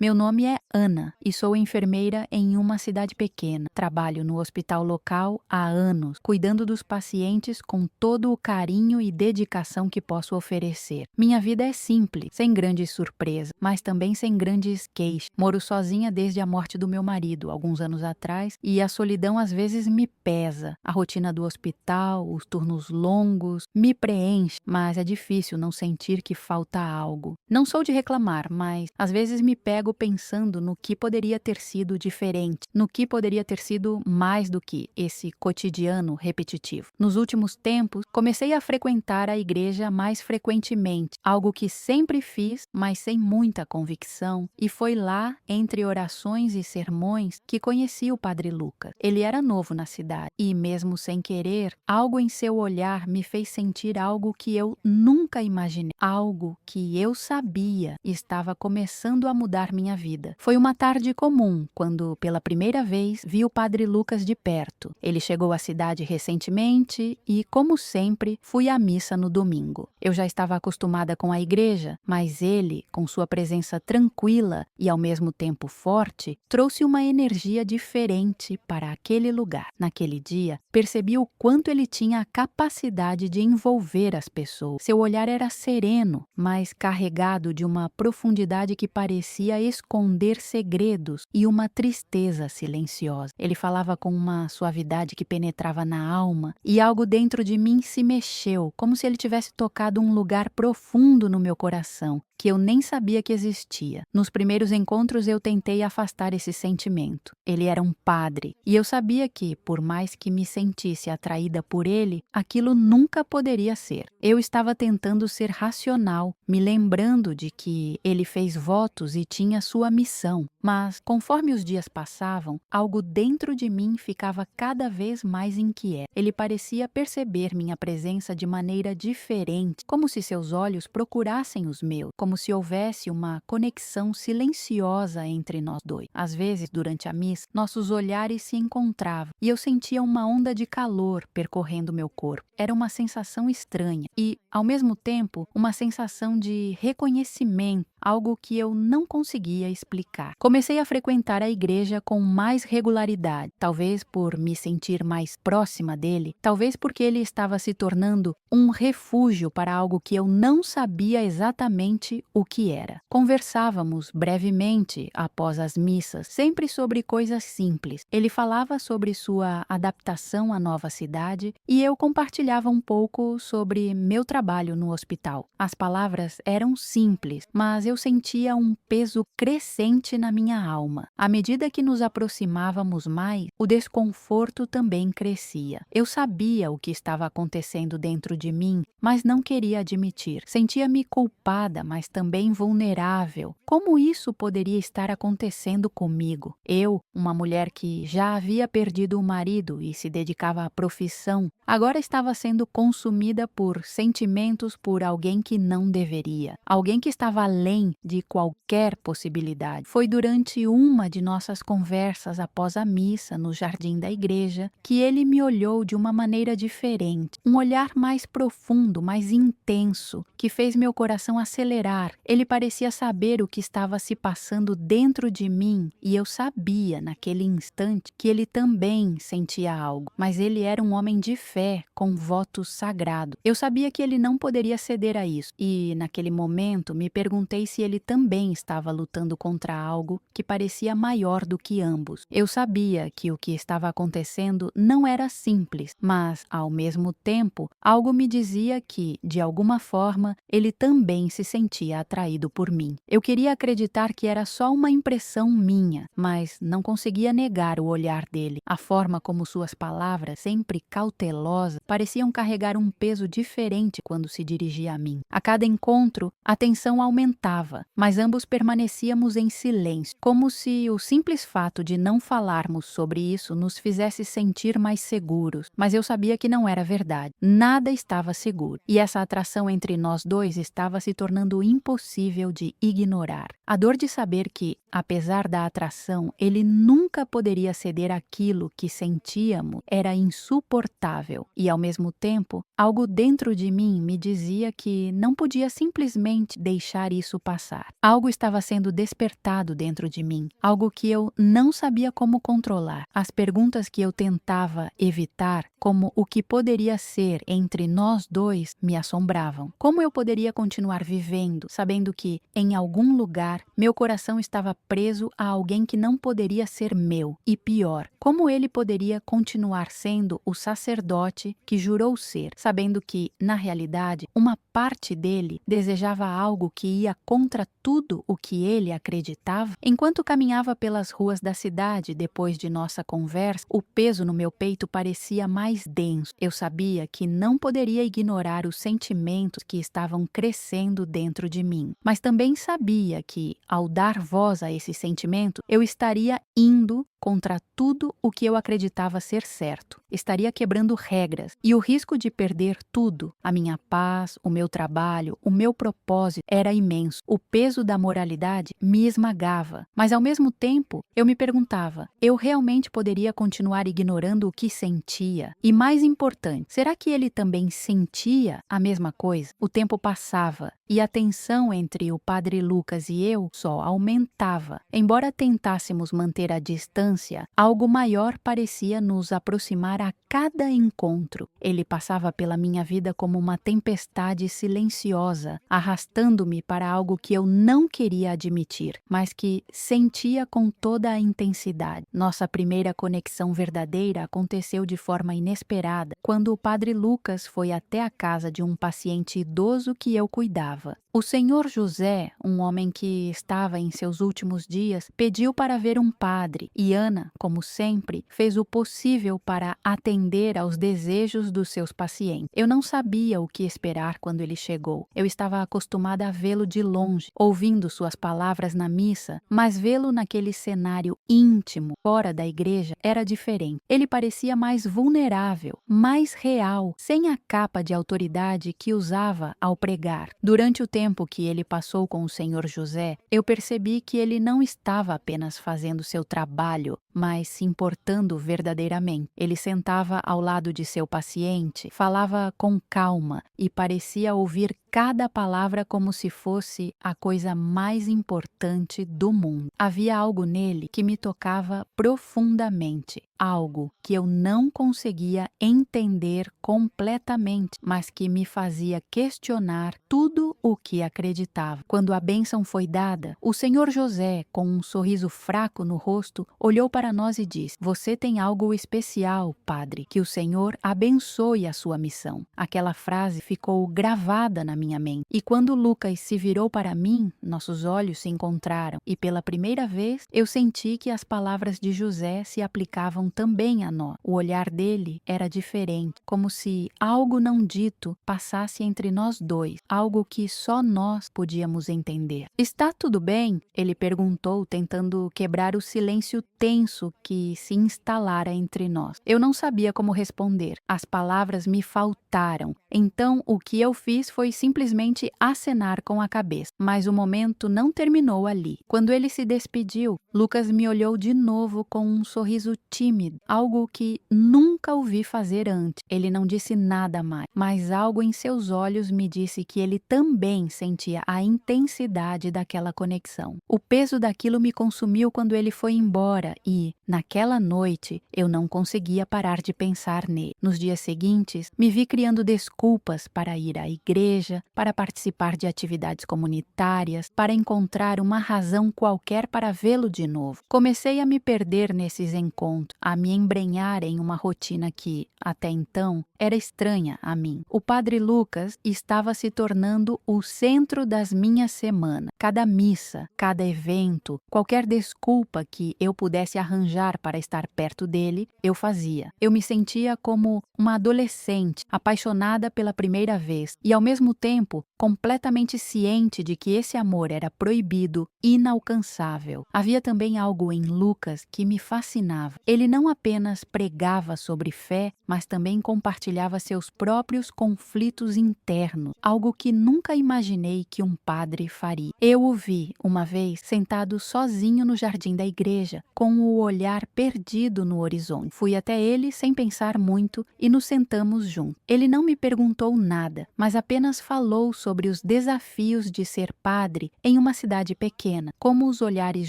Meu nome é Ana e sou enfermeira em uma cidade pequena. Trabalho no hospital local há anos, cuidando dos pacientes com todo o carinho e dedicação que posso oferecer. Minha vida é simples, sem grandes surpresas, mas também sem grandes queixas. Moro sozinha desde a morte do meu marido, alguns anos atrás, e a solidão às vezes me pesa. A rotina do hospital, os turnos longos, me preenche, mas é difícil não sentir que falta algo. Não sou de reclamar, mas às vezes me pego pensando no que poderia ter sido diferente, no que poderia ter sido mais do que esse cotidiano repetitivo. Nos últimos tempos, comecei a frequentar a igreja mais frequentemente, algo que sempre fiz, mas sem muita convicção, e foi lá, entre orações e sermões, que conheci o Padre Lucas. Ele era novo na cidade e, mesmo sem querer, algo em seu olhar me fez sentir algo que eu nunca imaginei, algo que eu sabia estava começando a mudar minha vida. Foi uma tarde comum, quando pela primeira vez vi o Padre Lucas de perto. Ele chegou à cidade recentemente e, como sempre, fui à missa no domingo. Eu já estava acostumada com a igreja, mas ele, com sua presença tranquila e ao mesmo tempo forte, trouxe uma energia diferente para aquele lugar. Naquele dia, percebi o quanto ele tinha a capacidade de envolver as pessoas. Seu olhar era sereno, mas carregado de uma profundidade que parecia esconder segredos e uma tristeza silenciosa. Ele falava com uma suavidade que penetrava na alma e algo dentro de mim se mexeu, como se ele tivesse tocado um lugar profundo no meu coração, que eu nem sabia que existia. Nos primeiros encontros eu tentei afastar esse sentimento. Ele era um padre, e eu sabia que, por mais que me sentisse atraída por ele, aquilo nunca poderia ser. Eu estava tentando ser racional, me lembrando de que ele fez votos e tinha sua missão. Mas, conforme os dias passavam, algo dentro de mim ficava cada vez mais inquieto. Ele parecia perceber minha presença de maneira diferente, como se seus olhos procurassem os meus, como se houvesse uma conexão silenciosa entre nós dois. Às vezes, durante a missa, nossos olhares se encontravam e eu sentia uma onda de calor percorrendo meu corpo. Era uma sensação estranha e, ao mesmo tempo, uma sensação de reconhecimento, algo que eu não conseguia explicar. Comecei a frequentar a igreja com mais regularidade, talvez por me sentir mais próxima dele, talvez porque ele estava se tornando um refúgio para algo que eu não sabia exatamente o que era. Conversávamos brevemente após as missas, sempre sobre coisas simples. Ele falava sobre sua adaptação à nova cidade e eu compartilhava um pouco sobre meu trabalho no hospital. As palavras eram simples, mas eu sentia um peso crescente na minha alma. À medida que nos aproximávamos mais, o desconforto também crescia. Eu sabia o que estava acontecendo dentro de mim, mas não queria admitir. Sentia-me culpada, mas também vulnerável. Como isso poderia estar acontecendo comigo? Eu, uma mulher que já havia perdido o marido e se dedicava à profissão, agora estava sendo consumida por sentimentos por alguém que não deveria. Alguém que estava além de qualquer possibilidade. Foi durante uma de nossas conversas após a missa no jardim da igreja que ele me olhou de uma maneira diferente, um olhar mais profundo, mais intenso, que fez meu coração acelerar. Ele parecia saber o que estava se passando dentro de mim e eu sabia naquele instante que ele também sentia algo, mas ele era um homem de fé, com votos sagrados. Eu sabia que ele não poderia ceder a isso e, naquele momento, me perguntei se ele também estava lutando contra algo que parecia maior do que ambos. Eu sabia que o que estava acontecendo não era simples, mas, ao mesmo tempo, algo me dizia que, de alguma forma, ele também se sentia atraído por mim. Eu queria acreditar que era só uma impressão minha, mas não conseguia negar o olhar dele. A forma como suas palavras, sempre cautelosas, pareciam carregar um peso diferente quando se dirigia a mim. A cada encontro, a tensão aumentava, mas ambos permanecíamos em silêncio, como se o simples fato de não falarmos sobre isso nos fizesse sentir mais seguros. Mas eu sabia que não era verdade. Nada estava seguro. E essa atração entre nós dois estava se tornando impossível de ignorar. A dor de saber que, apesar da atração, ele nunca poderia ceder àquilo que sentíamos era insuportável. E, ao mesmo tempo, algo dentro de mim me dizia que não podia simplesmente deixar isso passar. Algo estava sendo despertado dentro de mim, algo que eu não sabia como controlar. As perguntas que eu tentava evitar, como o que poderia ser entre nós dois, me assombravam. Como eu poderia continuar vivendo, sabendo que, em algum lugar, meu coração estava preso a alguém que não poderia ser meu? E pior, como ele poderia continuar sendo o sacerdote que jurou ser, sabendo que, na realidade, uma parte dele desejava algo que ia contra tudo o que ele acreditava? Enquanto caminhava pelas ruas da cidade depois de nossa conversa, o peso no meu peito parecia mais denso. Eu sabia que não poderia ignorar os sentimentos que estavam crescendo dentro de mim, mas também sabia que, ao dar voz a esse sentimento, eu estaria indo contra tudo o que eu acreditava ser certo. Estaria quebrando regras, e o risco de perder tudo, a minha paz, o meu trabalho, o meu propósito, era imenso. O peso da moralidade me esmagava, mas ao mesmo tempo eu me perguntava, eu realmente poderia continuar ignorando o que sentia? E mais importante, será que ele também sentia a mesma coisa? O tempo passava e a tensão entre o Padre Lucas e eu só aumentava. Embora tentássemos manter a distância, algo maior parecia nos aproximar a cada encontro. Ele passava pela minha vida como uma tempestade silenciosa, arrastando-me para algo que eu não queria admitir, mas que sentia com toda a intensidade. Nossa primeira conexão verdadeira aconteceu de forma inesperada, quando o Padre Lucas foi até a casa de um paciente idoso que eu cuidava. O senhor José, um homem que estava em seus últimos dias, pediu para ver um padre e Ana, como sempre, fez o possível para atender aos desejos dos seus pacientes. Eu não sabia o que esperar quando ele chegou. Eu estava acostumada a vê-lo de longe, ouvindo suas palavras na missa, mas vê-lo naquele cenário íntimo, fora da igreja, era diferente. Ele parecia mais vulnerável, mais real, sem a capa de autoridade que usava ao pregar. Durante o tempo que ele passou com o senhor José, eu percebi que ele não estava apenas fazendo seu trabalho, mas se importando verdadeiramente. Ele sentava ao lado de seu paciente, falava com calma e parecia ouvir cada palavra como se fosse a coisa mais importante do mundo. Havia algo nele que me tocava profundamente, algo que eu não conseguia entender completamente, mas que me fazia questionar tudo o que acreditava. Quando a bênção foi dada, o senhor José, com um sorriso fraco no rosto, olhou para nós e disse: "Você tem algo especial, padre, que o Senhor abençoe a sua missão." Aquela frase ficou gravada na minha mente. E quando Lucas se virou para mim, nossos olhos se encontraram e pela primeira vez eu senti que as palavras de José se aplicavam também a nós. O olhar dele era diferente, como se algo não dito passasse entre nós dois, algo que só nós podíamos entender. "Está tudo bem?" ele perguntou, tentando quebrar o silêncio tenso que se instalara entre nós. Eu não sabia como responder. As palavras me faltaram. Então, o que eu fiz foi simplesmente acenar com a cabeça. Mas o momento não terminou ali. Quando ele se despediu, Lucas me olhou de novo com um sorriso tímido, algo que nunca ouvi fazer antes. Ele não disse nada mais, mas algo em seus olhos me disse que ele também sentia a intensidade daquela conexão. O peso daquilo me consumiu quando ele foi embora e, naquela noite, eu não conseguia parar de pensar nele. Nos dias seguintes, me vi criando desculpas para ir à igreja, para participar de atividades comunitárias, para encontrar uma razão qualquer para vê-lo de novo. Comecei a me perder nesses encontros, a me embrenhar em uma rotina que, até então, era estranha a mim. O Padre Lucas estava se tornando o centro das minhas semanas. Cada missa, cada evento, qualquer desculpa que eu pudesse arranjar para estar perto dele, eu fazia. Eu me sentia como uma adolescente, apaixonada pela primeira vez e, ao mesmo tempo, completamente ciente de que esse amor era proibido, inalcançável. Havia também algo em Lucas que me fascinava. Ele não apenas pregava sobre fé, mas também compartilhava seus próprios conflitos internos, algo que nunca imaginei que um padre faria. Eu o vi, uma vez, sentado sozinho no jardim da igreja, com o olhar perdido no horizonte. Fui até ele sem pensar muito e nos sentamos juntos. Ele não me perguntou perguntou nada, mas apenas falou sobre os desafios de ser padre em uma cidade pequena, como os olhares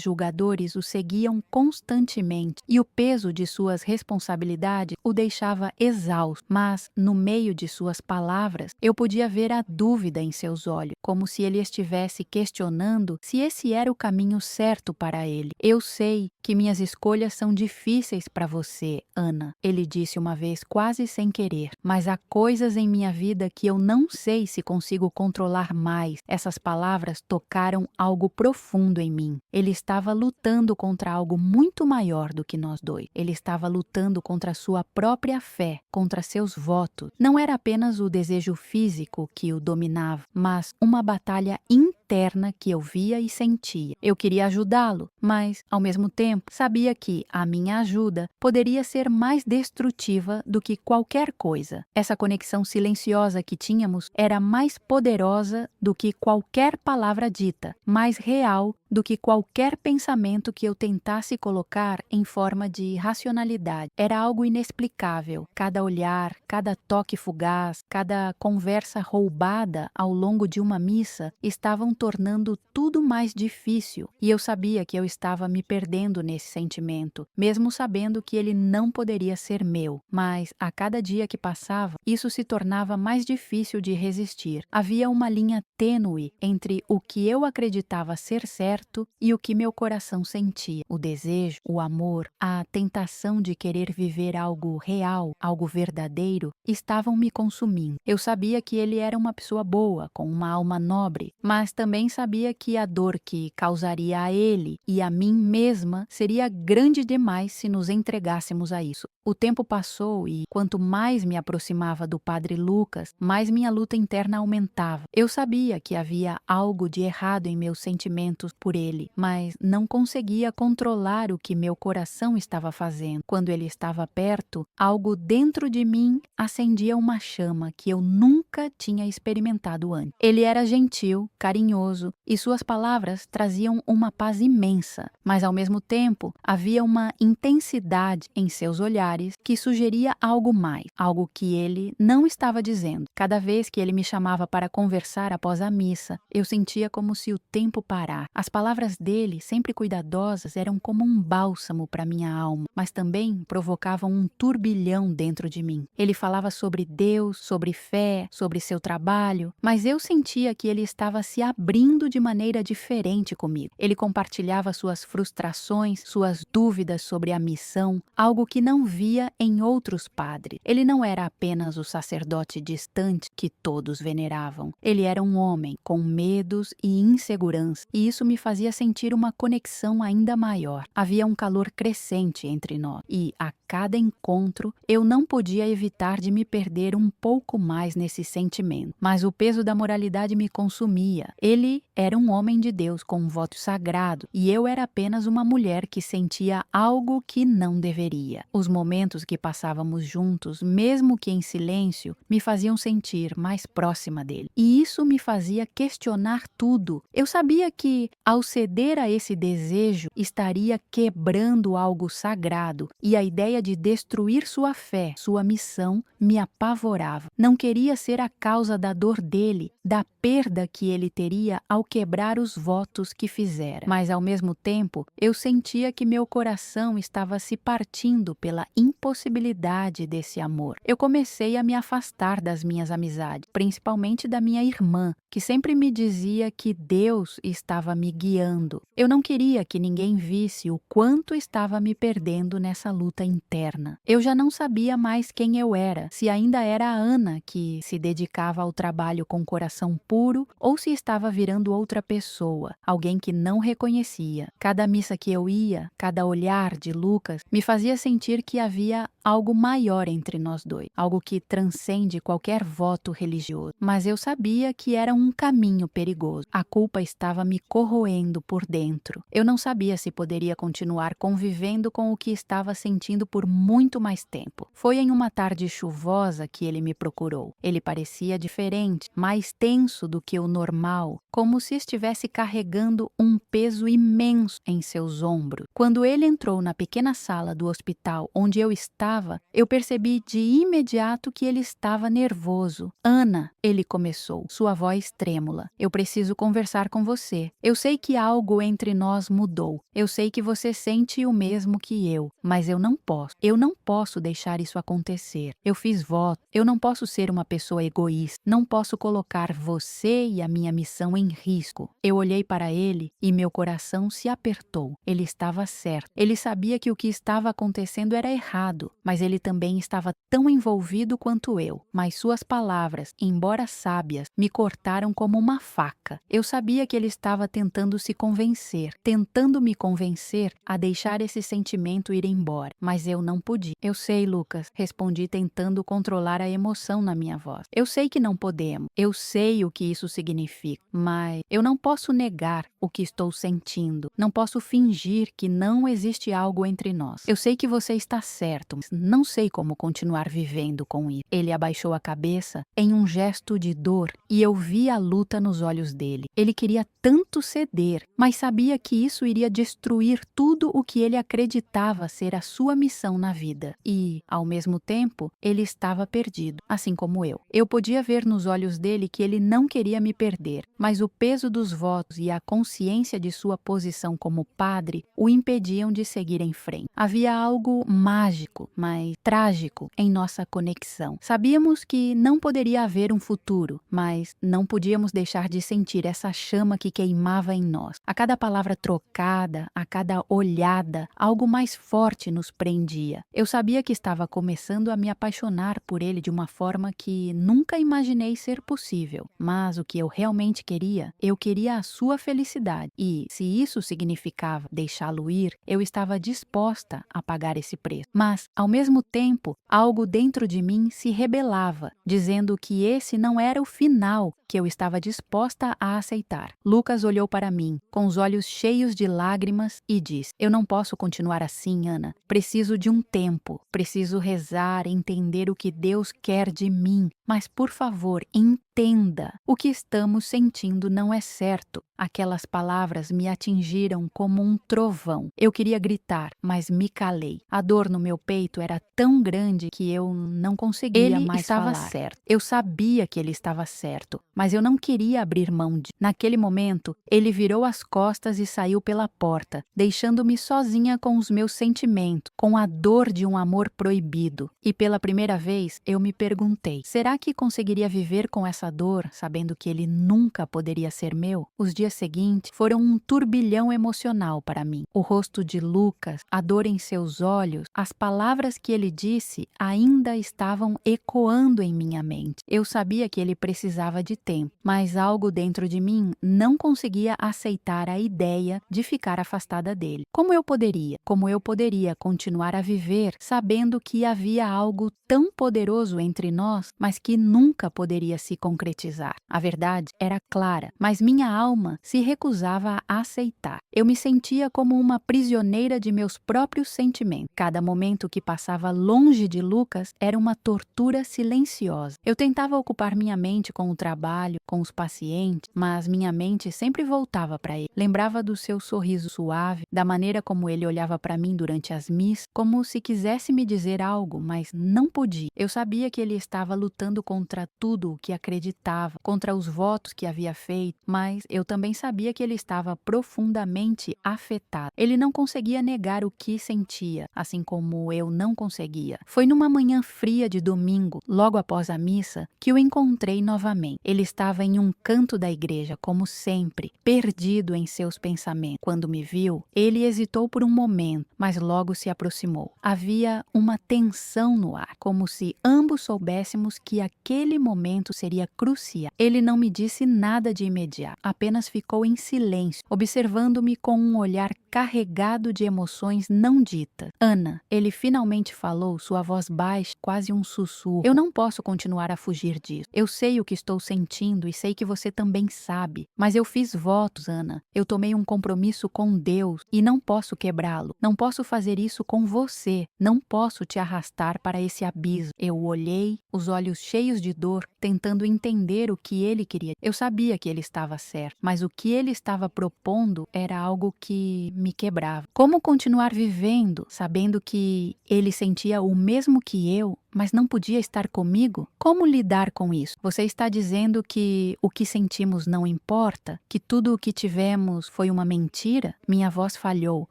julgadores o seguiam constantemente e o peso de suas responsabilidades o deixava exausto. Mas, no meio de suas palavras, eu podia ver a dúvida em seus olhos, como se ele estivesse questionando se esse era o caminho certo para ele. Eu sei que minhas escolhas são difíceis para você, Ana, ele disse uma vez quase sem querer, mas há coisas em minha vida que eu não sei se consigo controlar mais. Essas palavras tocaram algo profundo em mim. Ele estava lutando contra algo muito maior do que nós dois. Ele estava lutando contra sua própria fé, contra seus votos. Não era apenas o desejo físico que o dominava, mas uma batalha interna que eu via e sentia. Eu queria ajudá-lo, mas, ao mesmo tempo, sabia que a minha ajuda poderia ser mais destrutiva do que qualquer coisa. Essa conexão silenciosa que tínhamos era mais poderosa do que qualquer palavra dita, mais real do que qualquer pensamento que eu tentasse colocar em forma de racionalidade. Era algo inexplicável. Cada olhar, cada toque fugaz, cada conversa roubada ao longo de uma missa estavam tornando tudo mais difícil, e eu sabia que eu estava me perdendo nesse sentimento, mesmo sabendo que ele não poderia ser meu. Mas, a cada dia que passava, isso se tornava mais difícil de resistir. Havia uma linha tênue entre o que eu acreditava ser certo e o que meu coração sentia. O desejo, o amor, a tentação de querer viver algo real, algo verdadeiro, estavam me consumindo. Eu sabia que ele era uma pessoa boa, com uma alma nobre, mas também sabia que a dor que causaria a ele e a mim mesma seria grande demais se nos entregássemos a isso. O tempo passou e, quanto mais me aproximava do padre Lucas, mais minha luta interna aumentava. Eu sabia que havia algo de errado em meus sentimentos por ele, mas não conseguia controlar o que meu coração estava fazendo. Quando ele estava perto, algo dentro de mim acendia uma chama que eu nunca tinha experimentado antes. Ele era gentil, carinhoso, e suas palavras traziam uma paz imensa, mas ao mesmo tempo havia uma intensidade em seus olhares que sugeria algo mais, algo que ele não estava dizendo. Cada vez que ele me chamava para conversar após a missa, eu sentia como se o tempo parasse. As palavras dele, sempre cuidadosas, eram como um bálsamo para minha alma, mas também provocavam um turbilhão dentro de mim. Ele falava sobre Deus, sobre fé, sobre seu trabalho, mas eu sentia que ele estava se abrindo de maneira diferente comigo. Ele compartilhava suas frustrações, suas dúvidas sobre a missão, algo que não via em outros padres. Ele não era apenas o sacerdote distante que todos veneravam. Ele era um homem com medos e insegurança, e isso me fazia sentir uma conexão ainda maior. Havia um calor crescente entre nós, e a cada encontro eu não podia evitar de me perder um pouco mais nesse sentimento. Mas o peso da moralidade me consumia. Ele era um homem de Deus com um voto sagrado, e eu era apenas uma mulher que sentia algo que não deveria. Os momentos que passávamos juntos, mesmo que em silêncio, me faziam sentir mais próxima dele. E isso me fazia questionar tudo. Eu sabia que, ao ceder a esse desejo, estaria quebrando algo sagrado, e a ideia de destruir sua fé, sua missão, me apavorava. Não queria ser a causa da dor dele, da perda que ele teria ao quebrar os votos que fizera. Mas, ao mesmo tempo, eu sentia que meu coração estava se partindo pela impossibilidade desse amor. Eu comecei a me afastar das minhas amizades, principalmente da minha irmã, que sempre me dizia que Deus estava me guiando. Eu não queria que ninguém visse o quanto estava me perdendo nessa luta interna. Eu já não sabia mais quem eu era, se ainda era a Ana que se dedicava ao trabalho com coração puro ou se estava virando outra pessoa, alguém que não reconhecia. Cada missa que eu ia, cada olhar de Lucas, me fazia sentir que havia algo maior entre nós dois, algo que transcende qualquer voto religioso. Mas eu sabia que era um caminho perigoso. A culpa estava me corroendo por dentro. Eu não sabia se poderia continuar convivendo com o que estava sentindo por muito mais tempo. Foi em uma tarde chuvosa que ele me procurou. Ele parecia diferente, mais tenso do que o normal, como se estivesse carregando um peso imenso em seus ombros. Quando ele entrou na pequena sala do hospital onde eu estava, estava, eu percebi de imediato que ele estava nervoso. Ana, ele começou, sua voz trêmula. Eu preciso conversar com você. Eu sei que algo entre nós mudou. Eu sei que você sente o mesmo que eu, mas eu não posso. Eu não posso deixar isso acontecer. Eu fiz voto. Eu não posso ser uma pessoa egoísta. Não posso colocar você e a minha missão em risco. Eu olhei para ele e meu coração se apertou. Ele estava certo. Ele sabia que o que estava acontecendo era errado, mas ele também estava tão envolvido quanto eu. Mas suas palavras, embora sábias, me cortaram como uma faca. Eu sabia que ele estava tentando se convencer, tentando me convencer a deixar esse sentimento ir embora, mas eu não podia. Eu sei, Lucas, respondi tentando controlar a emoção na minha voz. Eu sei que não podemos. Eu sei o que isso significa, mas eu não posso negar o que estou sentindo. Não posso fingir que não existe algo entre nós. Eu sei que você está certo, mas não sei como continuar vivendo com isso. Ele abaixou a cabeça em um gesto de dor e eu vi a luta nos olhos dele. Ele queria tanto ceder, mas sabia que isso iria destruir tudo o que ele acreditava ser a sua missão na vida. E, ao mesmo tempo, ele estava perdido, assim como eu. Eu podia ver nos olhos dele que ele não queria me perder, mas o peso dos votos e a consciência de sua posição como padre o impediam de seguir em frente. Havia algo mágico, mas trágico em nossa conexão. Sabíamos que não poderia haver um futuro, mas não podíamos deixar de sentir essa chama que queimava em nós. A cada palavra trocada, a cada olhada, algo mais forte nos prendia. Eu sabia que estava começando a me apaixonar por ele de uma forma que nunca imaginei ser possível. Mas o que eu realmente queria, eu queria a sua felicidade. E, se isso significava deixá-lo ir, eu estava disposta a pagar esse preço. Mas, ao mesmo tempo, algo dentro de mim se rebelava, dizendo que esse não era o final que eu estava disposta a aceitar. Lucas olhou para mim, com os olhos cheios de lágrimas, e disse: Eu não posso continuar assim, Ana. Preciso de um tempo. Preciso rezar, entender o que Deus quer de mim. Mas, por favor, entenda. O que estamos sentindo não é certo. Aquelas palavras me atingiram como um trovão. Eu queria gritar, mas me calei. A dor no meu peito era tão grande que eu não conseguia mais falar. Ele estava certo. Eu sabia que ele estava certo, mas eu não queria abrir mão de. Naquele momento, ele virou as costas e saiu pela porta, deixando-me sozinha com os meus sentimentos, com a dor de um amor proibido. E pela primeira vez, eu me perguntei: será que conseguiria viver com essa dor, sabendo que ele nunca poderia ser meu? Os dias seguintes foram um turbilhão emocional para mim. O rosto de Lucas, a dor em seus olhos, as palavras que ele disse ainda estavam ecoando em minha mente. Eu sabia que ele precisava de tempo, mas algo dentro de mim não conseguia aceitar a ideia de ficar afastada dele. Como eu poderia? Como eu poderia continuar a viver sabendo que havia algo tão poderoso entre nós, mas que nunca poderia se concretizar? A verdade era clara, mas minha alma se recusava a aceitar. Eu me sentia como uma prisioneira de meus próprios sentimentos. Cada momento que passava longe de Lucas era uma tortura silenciosa. Eu tentava ocupar minha mente com o trabalho, com os pacientes, mas minha mente sempre voltava para ele. Lembrava do seu sorriso suave, da maneira como ele olhava para mim durante as missas, como se quisesse me dizer algo, mas não podia. Eu sabia que ele estava lutando contra tudo o que acreditava, contra os votos que havia feito, mas eu também sabia que ele estava profundamente afetado. Ele não conseguia negar o que sentia, assim como eu não conseguia. Foi numa manhã fria de domingo, logo após a missa, que o encontrei novamente. Ele estava em um canto da igreja, como sempre, perdido em seus pensamentos. Quando me viu, ele hesitou por um momento, mas logo se aproximou. Havia uma tensão no ar, como se ambos soubéssemos que aquele momento seria crucial. Ele não me disse nada de imediato, apenas ficou em silêncio, observando-me com um olhar carregado de emoções não ditas. Ana, ele finalmente falou, sua voz baixa, quase um sussurro. Eu não posso continuar a fugir disso. Eu sei o que estou sentindo e sei que você também sabe. Mas eu fiz votos, Ana. Eu tomei um compromisso com Deus e não posso quebrá-lo. Não posso fazer isso com você. Não posso te arrastar para esse abismo. Eu o olhei, os olhos cheios de dor, tentando entender o que ele queria. Eu sabia que ele estava certo, mas o que ele estava propondo era algo que me quebrava. Como continuar vivendo sabendo que ele sentia o mesmo que eu, mas não podia estar comigo? Como lidar com isso? Você está dizendo que o que sentimos não importa? Que tudo o que tivemos foi uma mentira? Minha voz falhou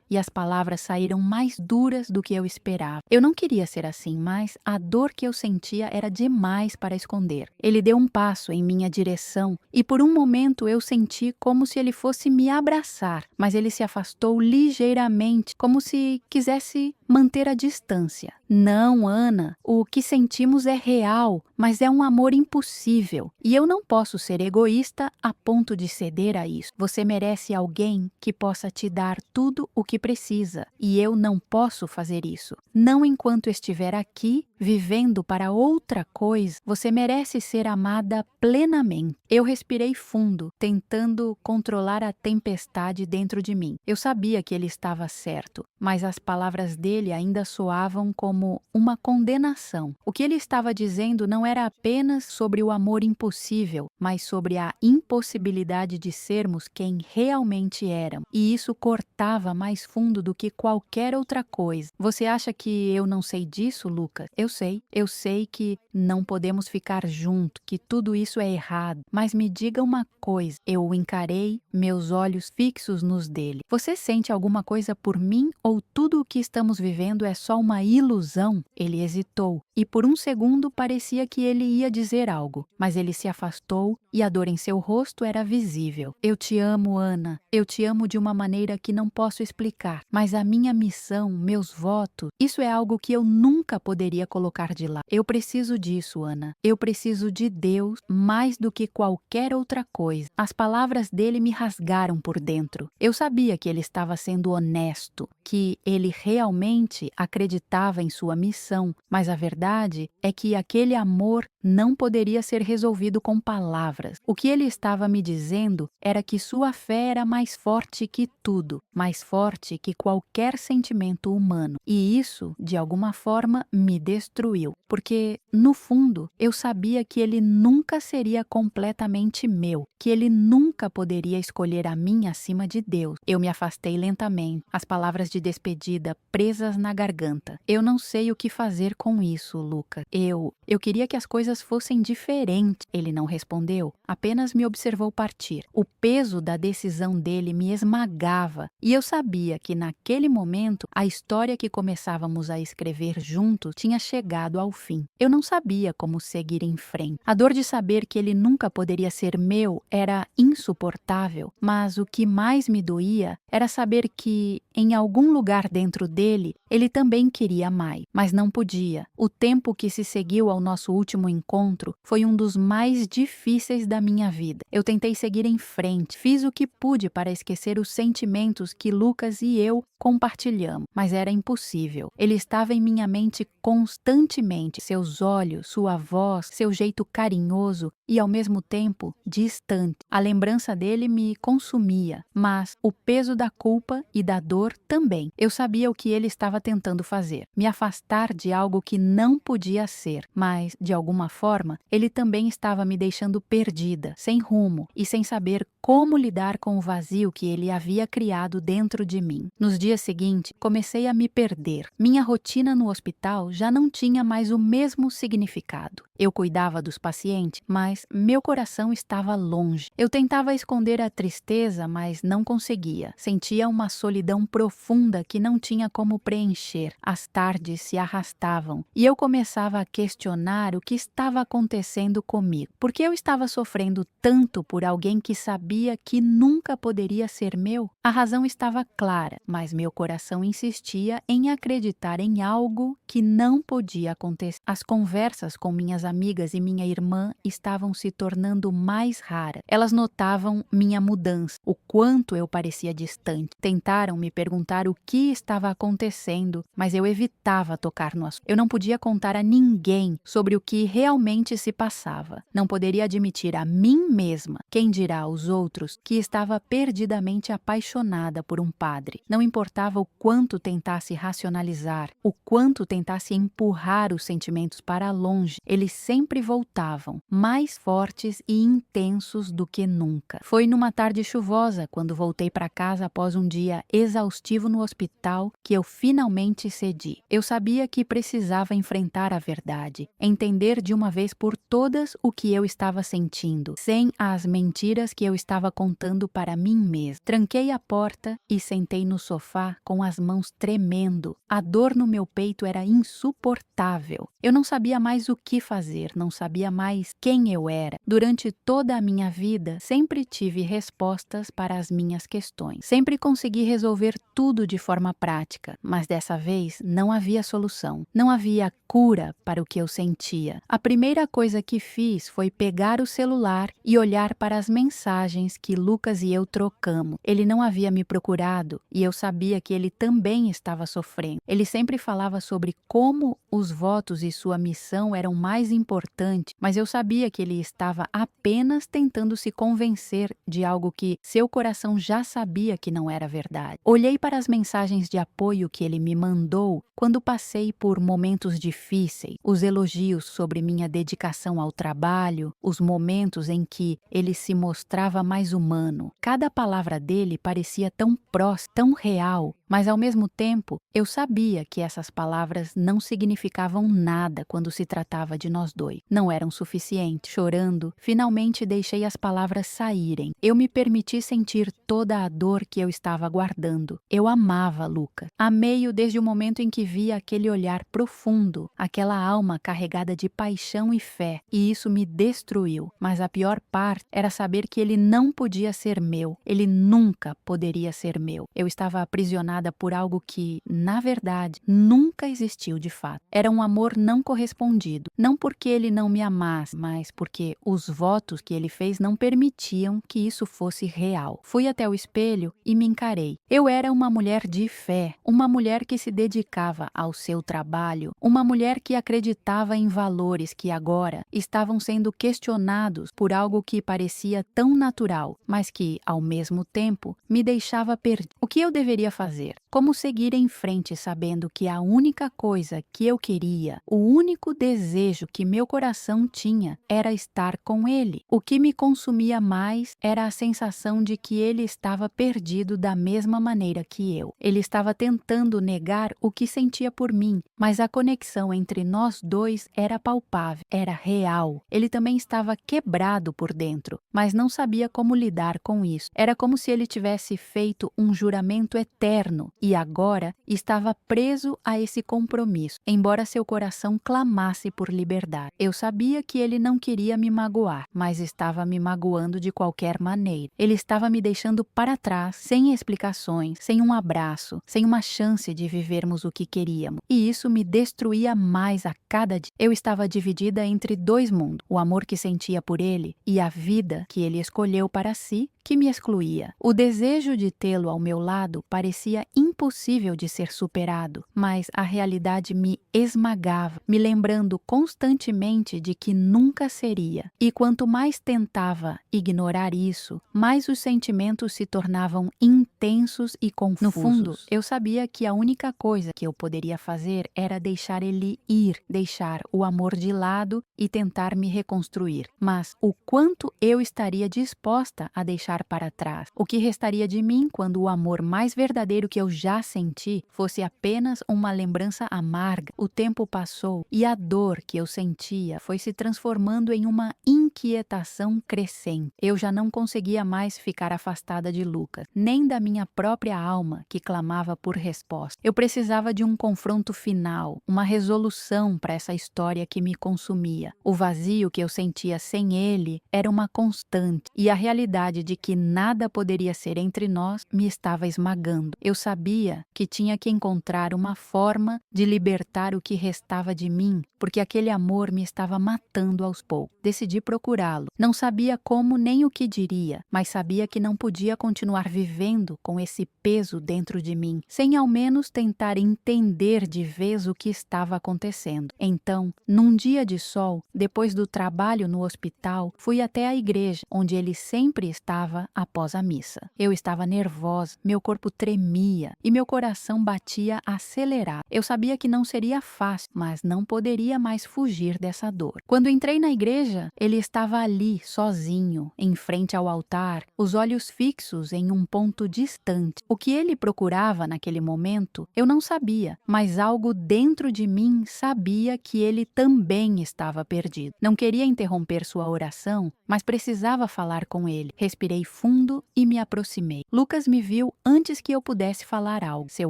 e as palavras saíram mais duras do que eu esperava. Eu não queria ser assim, mas a dor que eu sentia era demais para esconder. Ele deu um passo em minha direção e por um momento eu senti como se ele fosse me abraçar, mas ele se afastou ligeiramente, como se quisesse manter a distância. Não, Ana, o que sentimos é real, mas é um amor impossível. E eu não posso ser egoísta a ponto de ceder a isso. Você merece alguém que possa te dar tudo o que precisa. E eu não posso fazer isso. Não enquanto estiver aqui, vivendo para outra coisa. Você merece ser amada plenamente. Eu respirei fundo, tentando controlar a tempestade dentro de mim. Eu sabia que ele estava certo, mas as palavras dele ainda soavam como uma condenação. O que ele estava dizendo não era apenas sobre o amor impossível, mas sobre a impossibilidade de sermos quem realmente éramos. E isso cortava mais fundo do que qualquer outra coisa. Você acha que eu não sei disso, Lucas? Eu sei. Eu sei que não podemos ficar juntos, que tudo isso é errado. Mas me diga uma coisa. Eu o encarei, meus olhos fixos nos dele. Você sente alguma coisa por mim ou tudo o que estamos vivendo é só uma ilusão? Ele hesitou e por um segundo parecia que ele ia dizer algo, mas ele se afastou e a dor em seu rosto era visível. Eu te amo, Ana. Eu te amo de uma maneira que não posso explicar, mas a minha missão, meus votos, isso é algo que eu nunca poderia colocar de lado. Eu preciso disso, Ana. Eu preciso de Deus mais do que qualquer outra coisa. As palavras dele me rasgaram por dentro. Eu sabia que ele estava sendo honesto, que ele realmente acreditava em sua missão, mas a verdade é que aquele amor não poderia ser resolvido com palavras. O que ele estava me dizendo era que sua fé era mais forte que tudo, mais forte que qualquer sentimento humano. E isso, de alguma forma, me destruiu, porque, no fundo, eu sabia que ele nunca seria completamente meu, que ele nunca poderia escolher a mim acima de Deus. Eu me afastei lentamente, as palavras de despedida presas na garganta. Eu não sei o que fazer com isso, Lucas. Eu queria que as coisas fossem diferentes. Ele não respondeu, apenas me observou partir. O peso da decisão dele me esmagava e eu sabia que naquele momento a história que começávamos a escrever juntos tinha chegado ao fim. Eu não sabia como seguir em frente. A dor de saber que ele nunca poderia ser meu era insuportável, mas o que mais me doía era saber que, em algum lugar dentro dele, ele também queria mais, mas não podia. O tempo que se seguiu ao nosso último encontro foi um dos mais difíceis da minha vida. Eu tentei seguir em frente, fiz o que pude para esquecer os sentimentos que Lucas e eu compartilhamos, mas era impossível. Ele estava em minha mente constantemente, seus olhos, sua voz, seu jeito carinhoso e ao mesmo tempo distante. A lembrança dele me consumia, mas o peso da culpa e da dor também. Eu sabia o que ele estava tentando fazer, me afastar de algo que não podia ser, mas, de alguma forma, ele também estava me deixando perdida, sem rumo e sem saber como lidar com o vazio que ele havia criado dentro de mim. Nos dias seguintes, comecei a me perder. Minha rotina no hospital já não tinha mais o mesmo significado. Eu cuidava dos pacientes, mas meu coração estava longe. Eu tentava esconder a tristeza, mas não conseguia. Sentia uma solidão profunda que não tinha como preencher. As tardes se arrastavam e eu começava a questionar o que estava acontecendo comigo. Por que eu estava sofrendo tanto por alguém que sabia que nunca poderia ser meu? A razão estava clara, mas meu coração insistia em acreditar em algo que não podia acontecer. As conversas com minhas amigas e minha irmã estavam se tornando mais raras. Elas notavam minha mudança, o quanto eu parecia distante. Tentaram me perguntar o que estava acontecendo, mas eu evitava tocar no assunto. Eu não podia contar a ninguém sobre o que realmente se passava. Não poderia admitir a mim mesma, quem dirá aos outros, que estava perdidamente apaixonada por um padre. Não importava importava o quanto tentasse racionalizar, o quanto tentasse empurrar os sentimentos para longe, eles sempre voltavam, mais fortes e intensos do que nunca. Foi numa tarde chuvosa, quando voltei para casa após um dia exaustivo no hospital, que eu finalmente cedi. Eu sabia que precisava enfrentar a verdade, entender de uma vez por todas o que eu estava sentindo, sem as mentiras que eu estava contando para mim mesma. Tranquei a porta e sentei no sofá com as mãos tremendo. A dor no meu peito era insuportável. Eu não sabia mais o que fazer, não sabia mais quem eu era. Durante toda a minha vida, sempre tive respostas para as minhas questões. Sempre consegui resolver tudo de forma prática, mas dessa vez não havia solução. Não havia cura para o que eu sentia. A primeira coisa que fiz foi pegar o celular e olhar para as mensagens que Lucas e eu trocamos. Ele não havia me procurado e eu sabia que ele também estava sofrendo. Ele sempre falava sobre como os votos e sua missão eram mais importantes, mas eu sabia que ele estava apenas tentando se convencer de algo que seu coração já sabia que não era verdade. Olhei para as mensagens de apoio que ele me mandou quando passei por momentos difíceis, os elogios sobre minha dedicação ao trabalho, os momentos em que ele se mostrava mais humano. Cada palavra dele parecia tão próxima, tão real, mas ao mesmo tempo eu sabia que essas palavras não significavam nada quando se tratava de nós dois. Não eram suficientes. Chorando, finalmente deixei as palavras saírem. Eu me permiti sentir toda a dor que eu estava guardando. Eu amava Lucas. Amei-o desde o momento em que via aquele olhar profundo, aquela alma carregada de paixão e fé, e isso me destruiu. Mas a pior parte era saber que ele não podia ser meu. Ele nunca poderia ser meu. Eu estava aprisionada por algo que, na verdade, nunca existiu de fato. Era um amor não correspondido. Não porque ele não me amasse, mas porque os votos que ele fez não permitiam que isso fosse real. Fui até o espelho e me encarei. Eu era uma mulher de fé, uma mulher que se dedicava ao seu trabalho, uma mulher que acreditava em valores que agora estavam sendo questionados por algo que parecia tão natural, mas que, ao mesmo tempo, me deixava perdida. O que eu deveria fazer? Como seguir em frente sabendo que a única coisa que eu queria, o único desejo que meu coração tinha era estar com ele? O que me consumia mais era a sensação de que ele estava perdido da mesma maneira que eu. Ele estava tentando negar o que sentia por mim, mas a conexão entre nós dois era palpável, era real. Ele também estava quebrado por dentro, mas não sabia como lidar com isso. Era como se ele tivesse feito um juramento eterno e agora estava preso a esse compromisso, embora seu coração clamasse por liberdade. Eu sabia que ele não queria me magoar, mas estava me magoando de qualquer maneira. Ele estava me deixando para trás, sem explicações, sem um abraço, sem uma chance de vivermos o que queríamos. E isso me destruía mais a cada dia. Eu estava dividida entre dois mundos, o amor que sentia por ele e a vida que ele escolheu para si, que me excluía. O desejo de tê-lo ao meu lado parecia impossível de ser superado, mas a realidade me esmagava, me lembrando constantemente de que nunca seria. E quanto mais tentava ignorar isso, mais os sentimentos se tornavam intensos e confusos. No fundo, eu sabia que a única coisa que eu poderia fazer era deixar ele ir, deixar o amor de lado e tentar me reconstruir. Mas o quanto eu estaria disposta a deixar para trás? O que restaria de mim quando o amor mais verdadeiro que eu já senti fosse apenas uma lembrança amarga? O tempo passou e a dor que eu sentia foi se transformando em uma inquietação crescente. Eu já não conseguia mais ficar afastada de Lucas, nem da minha própria alma que clamava por resposta. Eu precisava de um confronto final, uma resolução para essa história que me consumia. O vazio que eu sentia sem ele era uma constante e a realidade de que nada poderia ser entre nós me estava esmagando. Eu sabia que tinha que encontrar uma forma de libertar o que restava de mim, porque aquele amor me estava matando aos poucos. Decidi procurá-lo. Não sabia como nem o que diria, mas sabia que não podia continuar vivendo com esse peso dentro de mim, sem ao menos tentar entender de vez o que estava acontecendo. Então, num dia de sol, depois do trabalho no hospital, fui até a igreja, onde ele sempre estava após a missa. Eu estava nervosa, meu corpo tremia, e meu coração batia acelerado. Eu sabia que não seria fácil, mas não poderia mais fugir dessa dor. Quando entrei na igreja, ele estava ali, sozinho, em frente ao altar, os olhos fixos em um ponto distante. O que ele procurava naquele momento, eu não sabia, mas algo dentro de mim sabia que ele também estava perdido. Não queria interromper sua oração, mas precisava falar com ele. Respirei fundo e me aproximei. Lucas me viu antes que eu pudesse falar algo. Seu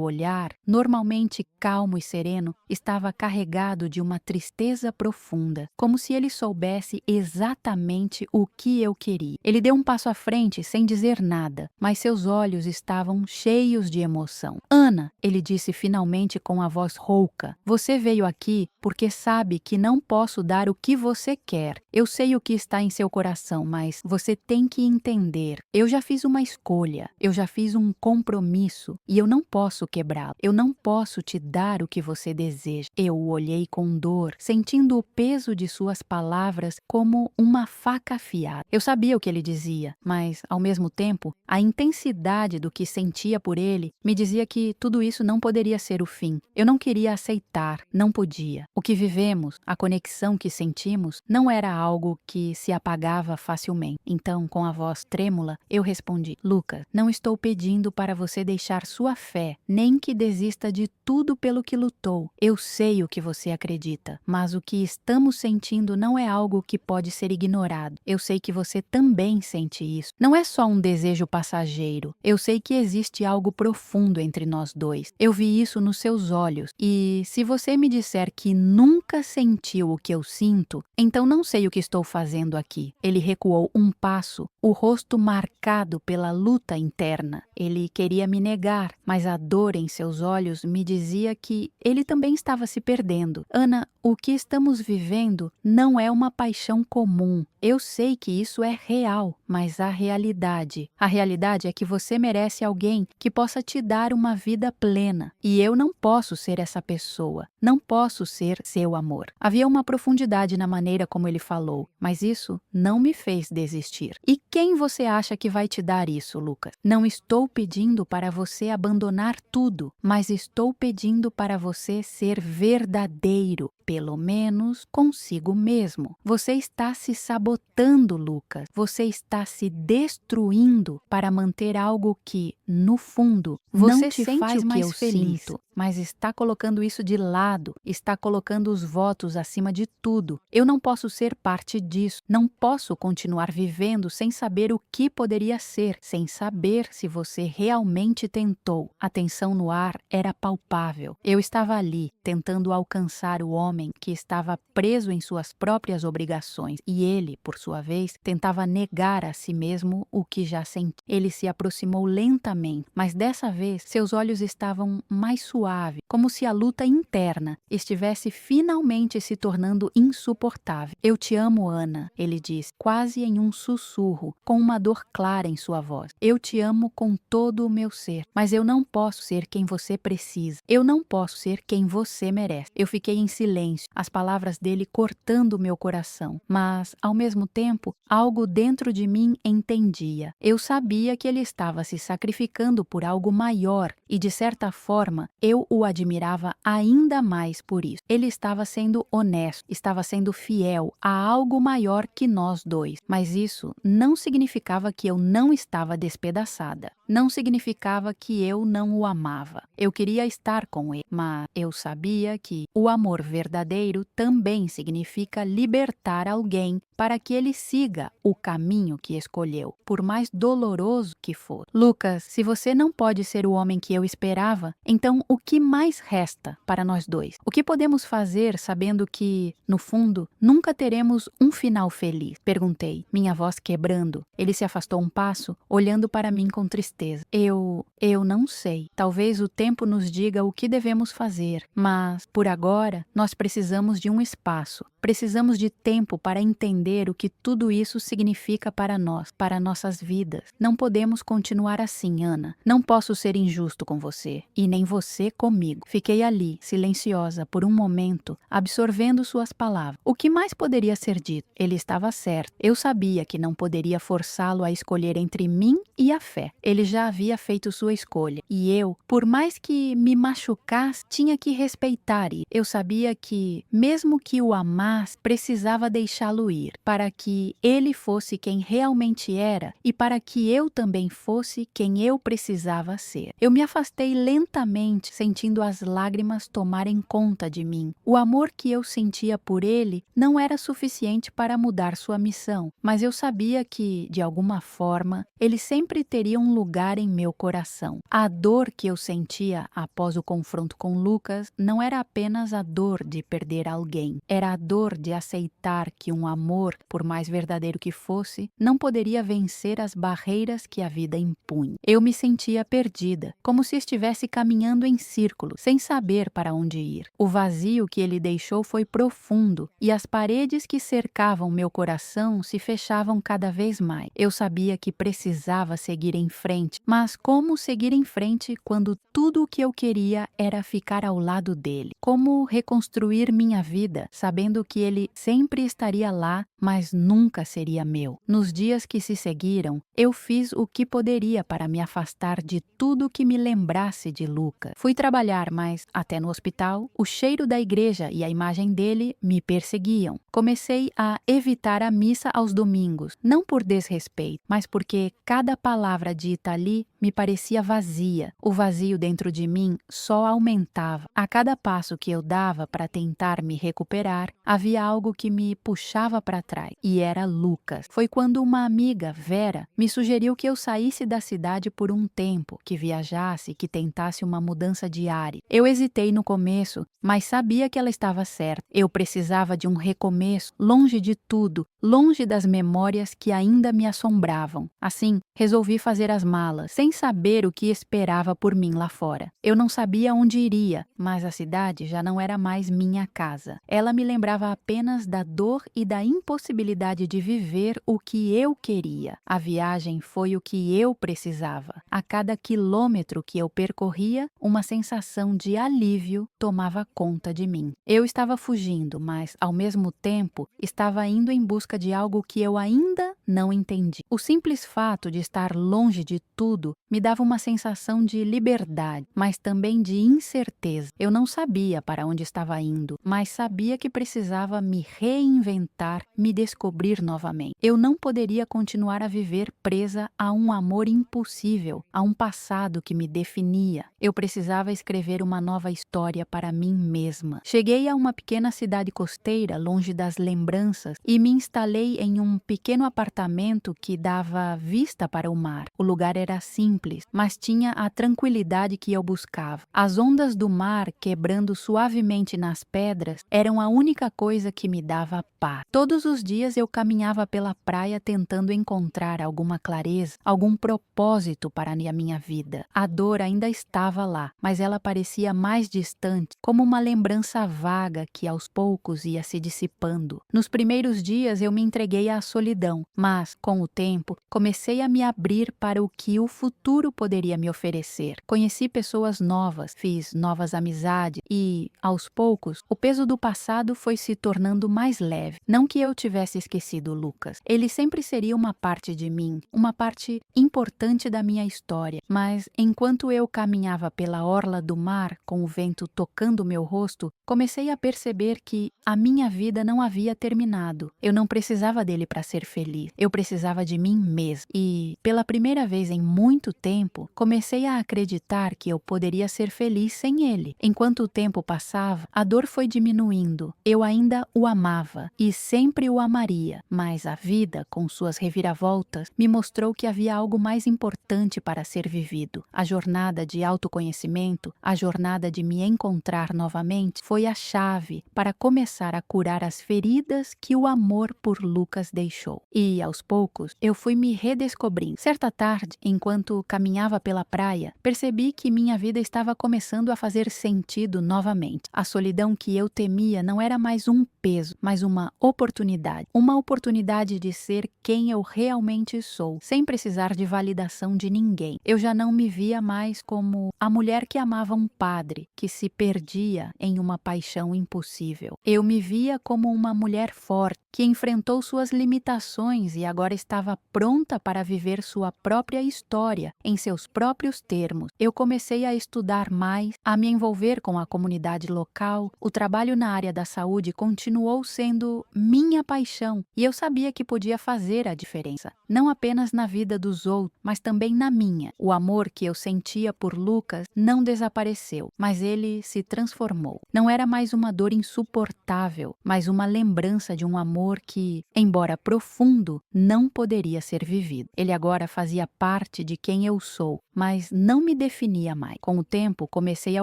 olhar, normalmente calmo e sereno, estava carregado de uma tristeza profunda, como se ele soubesse exatamente o que eu queria. Ele deu um passo à frente sem dizer nada, mas seus olhos estavam cheios de emoção. Ana, ele disse finalmente com a voz rouca, você veio aqui porque sabe que não posso dar o que você quer. Eu sei o que está em seu coração, mas você tem que entender. Eu já fiz uma escolha, eu já fiz um compromisso e eu não posso quebrá-lo. Eu não posso te dar o que você deseja. Eu o olhei com dor, sentindo o peso de suas palavras como uma faca afiada. Eu sabia o que ele dizia, mas, ao mesmo tempo, a intensidade do que sentia por ele me dizia que tudo isso não poderia ser o fim. Eu não queria aceitar, não podia. O que vivemos, a conexão que sentimos, não era algo que se apagava facilmente. Então, com a voz trêmula, eu respondi: Lucas, não estou pedindo para você deixar sua fé, nem que desista de tudo pelo que lutou. Eu sei o que você acredita, mas o que estamos sentindo não é algo que pode ser ignorado. Eu sei que você também sente isso. Não é só um desejo passageiro. Eu sei que existe algo profundo entre nós dois. Eu vi isso nos seus olhos. E se você me disser que nunca sentiu o que eu sinto, então não sei o que estou fazendo aqui. Ele recuou um passo, o rosto marcado pela luta interna. Ele queria me negar, mas a dor em seus olhos me dizia que ele também estava se perdendo. Ana, o que estamos vivendo não é uma paixão comum. Eu sei que isso é real, mas a realidade é que você merece alguém que possa te dar uma vida plena. E eu não posso ser essa pessoa. Não posso ser seu amor. Havia uma profundidade na maneira como ele falou, mas isso não me fez desistir. E quem você acha que vai te dar isso, Lucas? Não estou pedindo para você abandonar tudo, mas estou pedindo para você ser verdadeiro, pelo menos consigo mesmo. Você está se sabotando, Lucas. Você está se destruindo para manter algo que, no fundo, você não te faz mais feliz. Mas está colocando isso de lado, está colocando os votos acima de tudo. Eu não posso ser parte disso, não posso continuar vivendo sem saber o que poderia ser, sem saber se você realmente tentou. A tensão no ar era palpável. Eu estava ali, tentando alcançar o homem que estava preso em suas próprias obrigações, e ele, por sua vez, tentava negar a si mesmo o que já sentia. Ele se aproximou lentamente, mas dessa vez seus olhos estavam mais suaves, como se a luta interna estivesse finalmente se tornando insuportável. Eu te amo, Ana, ele disse, quase em um sussurro, com uma dor clara em sua voz. Eu te amo com todo o meu ser, mas eu não posso ser quem você precisa. Eu não posso ser quem você merece. Eu fiquei em silêncio, as palavras dele cortando meu coração, mas, ao mesmo tempo, algo dentro de mim entendia. Eu sabia que ele estava se sacrificando por algo maior e, de certa forma, eu o admirava ainda mais por isso. Ele estava sendo honesto, estava sendo fiel a algo maior que nós dois. Mas isso não significava que eu não estava despedaçada. Não significava que eu não o amava. Eu queria estar com ele, mas eu sabia que o amor verdadeiro também significa libertar alguém para que ele siga o caminho que escolheu, por mais doloroso que for. Lucas, se você não pode ser o homem que eu esperava, então o que mais resta para nós dois? O que podemos fazer sabendo que, no fundo, nunca teremos um final feliz? Perguntei, minha voz quebrando. Ele se afastou um passo, olhando para mim com tristeza. Eu não sei. Talvez o tempo nos diga o que devemos fazer, mas, por agora, nós precisamos de um espaço. Precisamos de tempo para entender entender o que tudo isso significa para nós, para nossas vidas. Não podemos continuar assim, Ana. Não posso ser injusto com você, e nem você comigo. Fiquei ali, silenciosa, por um momento, absorvendo suas palavras. O que mais poderia ser dito? Ele estava certo. Eu sabia que não poderia forçá-lo a escolher entre mim e a fé. Ele já havia feito sua escolha, e eu, por mais que me machucasse, tinha que respeitar isso. Eu sabia que, mesmo que o amasse, precisava deixá-lo ir, para que ele fosse quem realmente era e para que eu também fosse quem eu precisava ser. Eu me afastei lentamente, sentindo as lágrimas tomarem conta de mim. O amor que eu sentia por ele não era suficiente para mudar sua missão, mas eu sabia que, de alguma forma, ele sempre teria um lugar em meu coração. A dor que eu sentia após o confronto com Lucas não era apenas a dor de perder alguém, era a dor de aceitar que um amor, por mais verdadeiro que fosse, não poderia vencer as barreiras que a vida impunha. Eu me sentia perdida, como se estivesse caminhando em círculo, sem saber para onde ir. O vazio que ele deixou foi profundo, e as paredes que cercavam meu coração se fechavam cada vez mais. Eu sabia que precisava seguir em frente, mas como seguir em frente quando tudo o que eu queria era ficar ao lado dele? Como reconstruir minha vida, sabendo que ele sempre estaria lá, mas nunca seria meu? Nos dias que se seguiram, eu fiz o que poderia para me afastar de tudo que me lembrasse de Lucas. Fui trabalhar, mas, até no hospital, o cheiro da igreja e a imagem dele me perseguiam. Comecei a evitar a missa aos domingos, não por desrespeito, mas porque cada palavra dita ali me parecia vazia. O vazio dentro de mim só aumentava. A cada passo que eu dava para tentar me recuperar, havia algo que me puxava para trás, e era Lucas. Foi quando uma amiga, Vera, me sugeriu que eu saísse da cidade por um tempo, que viajasse, que tentasse uma mudança diária. Eu hesitei no começo, mas sabia que ela estava certa. Eu precisava de um recomeço, longe de tudo, longe das memórias que ainda me assombravam. Assim, resolvi fazer as malas, sem saber o que esperava por mim lá fora. Eu não sabia onde iria, mas a cidade já não era mais minha casa. Ela me lembrava apenas da dor e da impossibilidade de viver o que eu queria. A viagem foi o que eu precisava. A cada quilômetro que eu percorria, uma sensação de alívio tomava conta de mim. Eu estava fugindo, mas, ao mesmo tempo, estava indo em busca de algo que eu ainda não entendi. O simples fato de estar longe de tudo me dava uma sensação de liberdade, mas também de incerteza. Eu não sabia para onde estava indo, mas sabia que precisava me reinventar, me descobrir novamente. Eu não poderia continuar a viver presa a um amor impossível, a um passado que me definia. Eu precisava escrever uma nova história para mim mesma. Cheguei a uma pequena cidade costeira, longe das lembranças, e me instalei em um pequeno apartamento que dava vista para o mar. O lugar era simples, mas tinha a tranquilidade que eu buscava. As ondas do mar quebrando suavemente nas pedras eram a única coisa que me dava paz. Todos os dias eu caminhava pela praia tentando encontrar alguma clareza, algum propósito para a minha vida. A dor ainda estava lá, mas ela parecia mais distante, como uma lembrança vaga que aos poucos ia se dissipando. Nos primeiros dias eu me entreguei à solidão, mas, com o tempo, comecei a me abrir para o que o futuro poderia me oferecer. Conheci pessoas novas, fiz novas amizades e, aos poucos, o peso do passado foi se tornando mais leve. Não que eu tivesse esquecido Lucas. Ele sempre seria uma parte de mim, uma parte importante da minha história, mas enquanto eu caminhava pela orla do mar, com o vento tocando meu rosto, comecei a perceber que a minha vida não havia terminado. Eu não precisava dele para ser feliz. Eu precisava de mim mesma. E, pela primeira vez em muito tempo, comecei a acreditar que eu poderia ser feliz sem ele. Enquanto o tempo passava, a dor foi diminuindo. Eu ainda o amava e sempre o amaria, mas a vida, com suas reviravoltas, me mostrou que havia algo mais importante para ser vivido. A jornada de autoconhecimento, a jornada de me encontrar novamente, foi a chave para começar a curar as feridas que o amor por Lucas deixou. E, aos poucos, eu fui me redescobrindo. Certa tarde, enquanto Enquanto caminhava pela praia, percebi que minha vida estava começando a fazer sentido novamente. A solidão que eu temia não era mais um peso, mas uma oportunidade. Uma oportunidade de ser quem eu realmente sou, sem precisar de validação de ninguém. Eu já não me via mais como a mulher que amava um padre, que se perdia em uma paixão impossível. Eu me via como uma mulher forte, que enfrentou suas limitações e agora estava pronta para viver sua própria história, em seus próprios termos. Eu comecei a estudar mais, a me envolver com a comunidade local. O trabalho na área da saúde continuou sendo minha paixão e eu sabia que podia fazer a diferença, não apenas na vida dos outros, mas também na minha. O amor que eu sentia por Lucas não desapareceu, mas ele se transformou. Não era mais uma dor insuportável, mas uma lembrança de um amor que, embora profundo, não poderia ser vivido. Ele agora fazia parte de quem eu sou, mas não me definia mais. Com o tempo, comecei a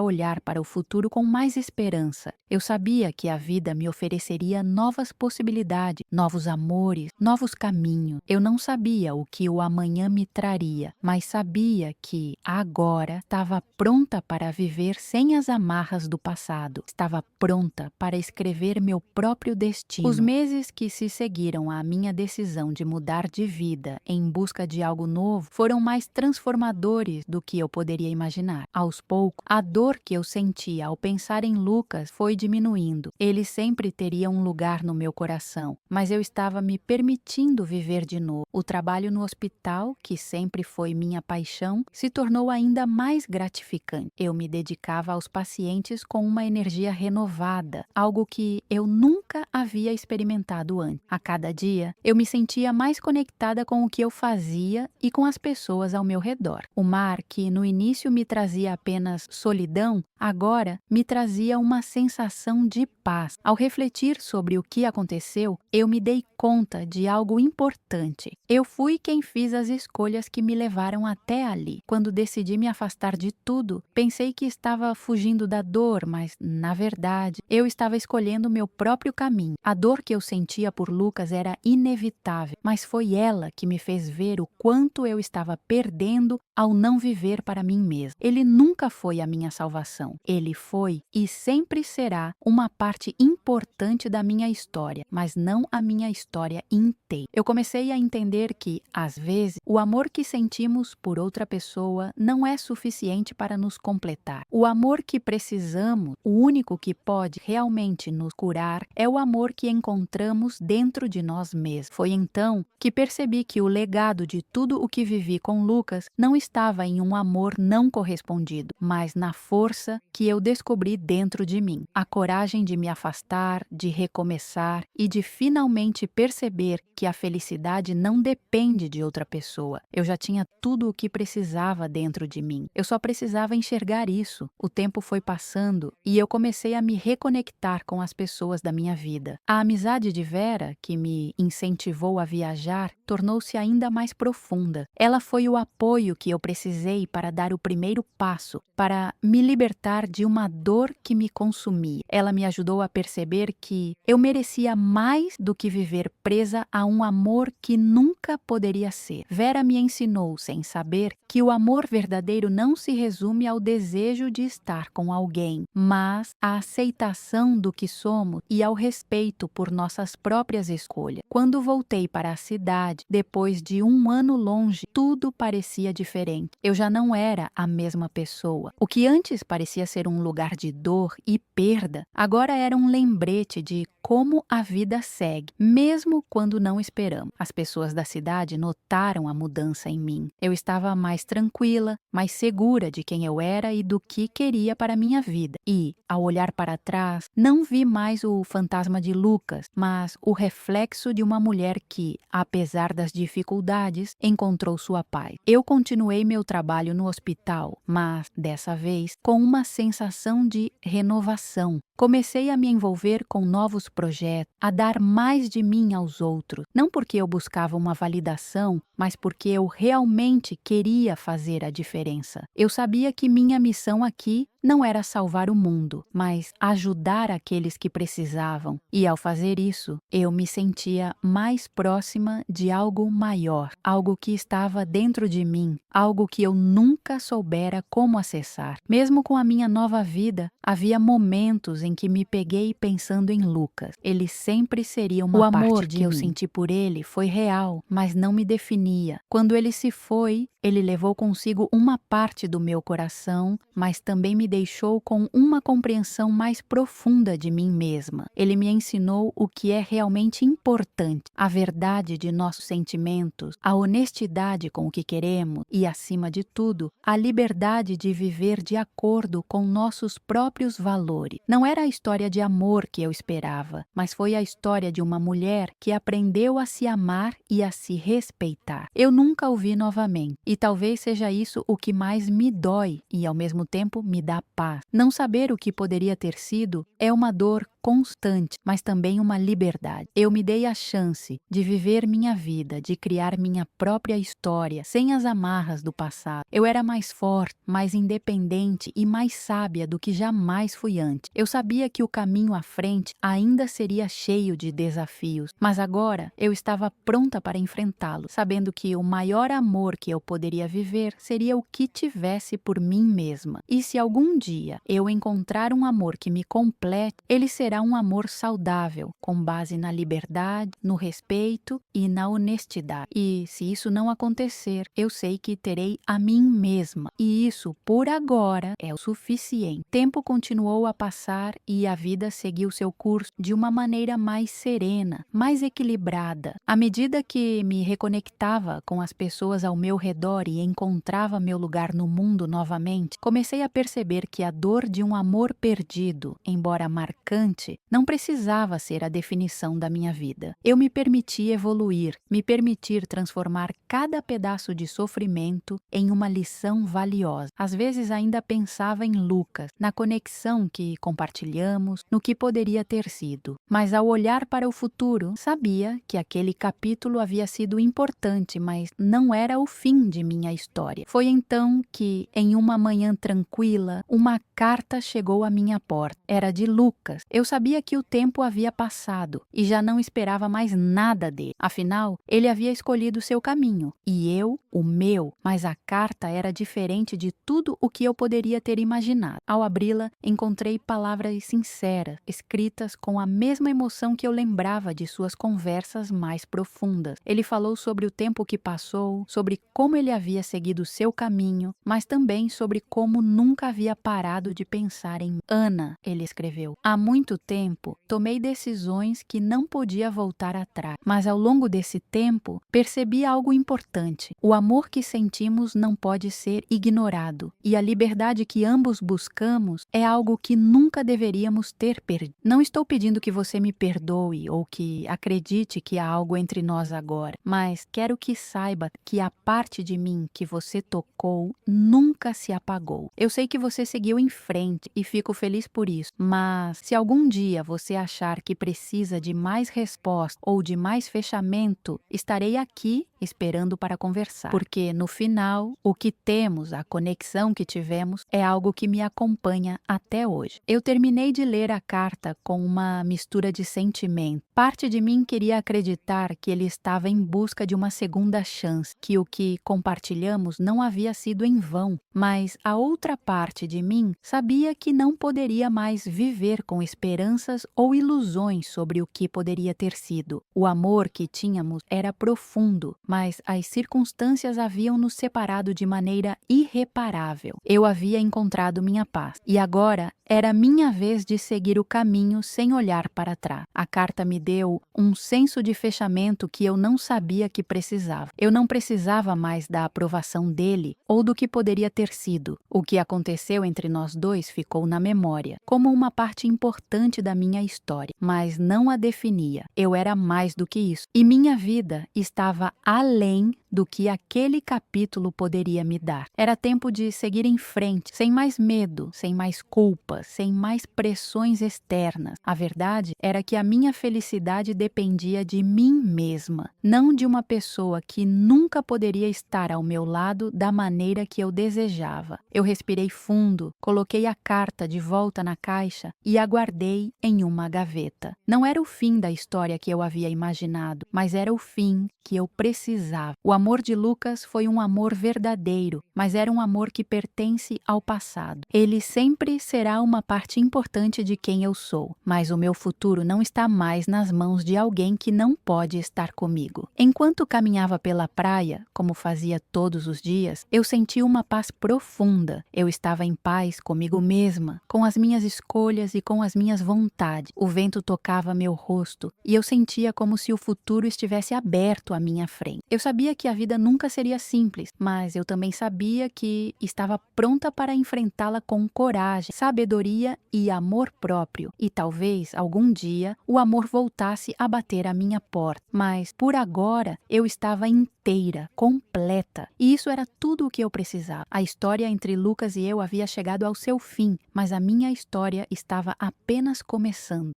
olhar para o futuro com mais esperança. Eu sabia que a vida me ofereceria novas possibilidades, novos amores, novos caminhos. Eu não sabia o que o amanhã me traria, mas sabia que agora estava pronta para viver sem as amarras do passado. Estava pronta para escrever meu próprio destino. Os meses que se seguiram à minha decisão de mudar de vida em busca de algo novo foram mais transformadores do que eu poderia imaginar. Aos poucos, a dor que eu sentia ao pensar em Lucas foi diminuindo. Ele sempre teria um lugar no meu coração, mas eu estava me permitindo viver de novo. O trabalho no hospital, que sempre foi minha paixão, se tornou ainda mais gratificante. Eu me dedicava aos pacientes com uma energia renovada, algo que eu nunca havia experimentado antes. A cada dia, eu me sentia mais conectada com o que eu fazia e com as pessoas ao meu redor. O mar, que no início me trazia apenas solidão, agora me trazia uma sensação de paz. Ao refletir sobre o que aconteceu, eu me dei conta de algo importante. Eu fui quem fiz as escolhas que me levaram até ali. Quando decidi me afastar de tudo, pensei que estava fugindo da dor, mas, na verdade, eu estava escolhendo meu próprio caminho. A dor que eu sentia por Lucas era inevitável, mas foi ela que me fez ver o quanto eu estava perdendo ao não viver para mim mesma. Ele nunca foi a minha salvação. Ele foi e sempre será uma parte importante da minha história, mas não a minha história inteira. Eu comecei a entender que, às vezes, o amor que sentimos por outra pessoa não é suficiente para nos completar. O amor que precisamos, o único que pode realmente nos curar, é o amor que encontramos dentro de nós mesmos. Foi então que percebi que o legado de tudo o que vivi com Lucas não estava em um amor não correspondido, mas na força que eu descobri dentro de mim. A coragem de me afastar, de recomeçar e de finalmente perceber que a felicidade não depende de outra pessoa. Eu já tinha tudo o que precisava dentro de mim. Eu só precisava enxergar isso. O tempo foi passando e eu comecei a me reconectar com as pessoas da minha vida. A amizade de Vera, que me incentivou a viajar, tornou-se ainda mais profunda. Ela foi o apoio que eu precisei para dar o primeiro passo, para me libertar de uma dor que me consumia. Ela me ajudou a perceber que eu merecia mais do que viver presa a um amor que nunca poderia ser. Vera me ensinou, sem saber, que o amor verdadeiro não se resume ao desejo de estar com alguém, mas à aceitação do que somos e ao respeito por nossas próprias escolhas. Quando voltei para a cidade, depois de um ano longe, tudo parecia diferente. Eu já não era a mesma pessoa. O que antes parecia ser um lugar de dor e perda, agora era um lembrete de como a vida segue, mesmo quando não esperamos. As pessoas da cidade notaram a mudança em mim. Eu estava mais tranquila, mais segura de quem eu era e do que queria para a minha vida. E, ao olhar para trás, não vi mais o fantasma de Lucas, mas o reflexo de uma mulher que, apesar das dificuldades, encontrou sua paz. Eu continuei meu trabalho no hospital, mas, dessa vez, com uma sensação de renovação. Comecei a me envolver com novos projetos, a dar mais de mim aos outros, não porque eu buscava uma validação, mas porque eu realmente queria fazer a diferença. Eu sabia que minha missão aqui não era salvar o mundo, mas ajudar aqueles que precisavam. E ao fazer isso, eu me sentia mais próxima de algo maior, algo que estava dentro de mim, algo que eu nunca soubera como acessar. Mesmo com a minha nova vida, havia momentos em que me peguei pensando em Lucas. Ele sempre seria uma parte de mim. O amor que eu senti por ele foi real, mas não me definia. Quando ele se foi, ele levou consigo uma parte do meu coração, mas também me deixou com uma compreensão mais profunda de mim mesma. Ele me ensinou o que é realmente importante, a verdade de nossos sentimentos, a honestidade com o que queremos e, acima de tudo, a liberdade de viver de acordo com nossos próprios valores. Não era a história de amor que eu esperava, mas foi a história de uma mulher que aprendeu a se amar e a se respeitar. Eu nunca o vi novamente, e talvez seja isso o que mais me dói e, ao mesmo tempo, me dá paz. Não saber o que poderia ter sido é uma dor constante, mas também uma liberdade. Eu me dei a chance de viver minha vida, de criar minha própria história, sem as amarras do passado. Eu era mais forte, mais independente e mais sábia do que jamais fui antes. Eu sabia que o caminho à frente ainda seria cheio de desafios, mas agora eu estava pronta para enfrentá-lo, sabendo que o maior amor que eu poderia viver seria o que tivesse por mim mesma. E se algum dia eu encontrar um amor que me complete, ele será um amor saudável, com base na liberdade, no respeito e na honestidade. E se isso não acontecer, eu sei que terei a mim mesma. E isso, por agora, é o suficiente. O tempo continuou a passar e a vida seguiu seu curso de uma maneira mais serena, mais equilibrada. À medida que me reconectava com as pessoas ao meu redor e encontrava meu lugar no mundo novamente, comecei a perceber que a dor de um amor perdido, embora marcante, não precisava ser a definição da minha vida. Eu me permiti evoluir, me permitir transformar cada pedaço de sofrimento em uma lição valiosa. Às vezes ainda pensava em Lucas, na conexão que compartilhamos, no que poderia ter sido. Mas ao olhar para o futuro, sabia que aquele capítulo havia sido importante, mas não era o fim de minha história. Foi então que, em uma manhã tranquila, uma carta chegou à minha porta. Era de Lucas. Eu sabia que o tempo havia passado e já não esperava mais nada dele. Afinal, ele havia escolhido seu caminho e eu, o meu, mas a carta era diferente de tudo o que eu poderia ter imaginado. Ao abri-la, encontrei palavras sinceras, escritas com a mesma emoção que eu lembrava de suas conversas mais profundas. Ele falou sobre o tempo que passou, sobre como ele havia seguido seu caminho, mas também sobre como nunca havia parado de pensar em Ana, ele escreveu. Há muito tempo, tomei decisões que não podia voltar atrás, mas ao longo desse tempo, percebi algo importante. O amor que sentimos não pode ser ignorado, e a liberdade que ambos buscamos é algo que nunca deveríamos ter perdido. Não estou pedindo que você me perdoe ou que acredite que há algo entre nós agora, mas quero que saiba que a parte de mim que você tocou nunca se apagou. Eu sei que você seguiu em frente e fico feliz por isso, mas se algum dia você achar que precisa de mais resposta ou de mais fechamento, estarei aqui esperando para conversar. Porque no final, o que temos, a conexão que tivemos, é algo que me acompanha até hoje. Eu terminei de ler a carta com uma mistura de sentimento. Parte de mim queria acreditar que ele estava em busca de uma segunda chance, que o que compartilhamos não havia sido em vão, mas a outra parte de mim sabia que não poderia mais viver com esperanças ou ilusões sobre o que poderia ter sido. O amor que tínhamos era profundo, mas as circunstâncias haviam nos separado de maneira irreparável. Eu havia encontrado minha paz, e agora era minha vez de seguir o caminho sem olhar para trás. A carta me deu um senso de fechamento que eu não sabia que precisava. Eu não precisava mais da aprovação dele ou do que poderia ter sido. O que aconteceu entre nós dois ficou na memória, como uma parte importante da minha história, mas não a definia. Eu era mais do que isso. E minha vida estava além do que aquele capítulo poderia me dar. Era tempo de seguir em frente, sem mais medo, sem mais culpa, sem mais pressões externas. A verdade era que a minha felicidade dependia de mim mesma, não de uma pessoa que nunca poderia estar ao meu lado da maneira que eu desejava. Eu respirei fundo, coloquei a carta de volta na caixa e a guardei em uma gaveta. Não era o fim da história que eu havia imaginado, mas era o fim que eu precisava. O amor de Lucas foi um amor verdadeiro, mas era um amor que pertence ao passado. Ele sempre será uma parte importante de quem eu sou, mas o meu futuro não está mais nas mãos de alguém que não pode estar comigo. Enquanto caminhava pela praia, como fazia todos os dias, eu senti uma paz profunda. Eu estava em paz comigo mesma, com as minhas escolhas e com as minhas vontades. O vento tocava meu rosto e eu sentia como se o futuro estivesse aberto à minha frente. Eu sabia que a vida nunca seria simples, mas eu também sabia que estava pronta para enfrentá-la com coragem, sabedoria e amor próprio. E talvez, algum dia, o amor voltasse a bater à minha porta. Mas, por agora, eu estava inteira, completa. E isso era tudo o que eu precisava. A história entre Lucas e eu havia chegado ao seu fim, mas a minha história estava apenas começando.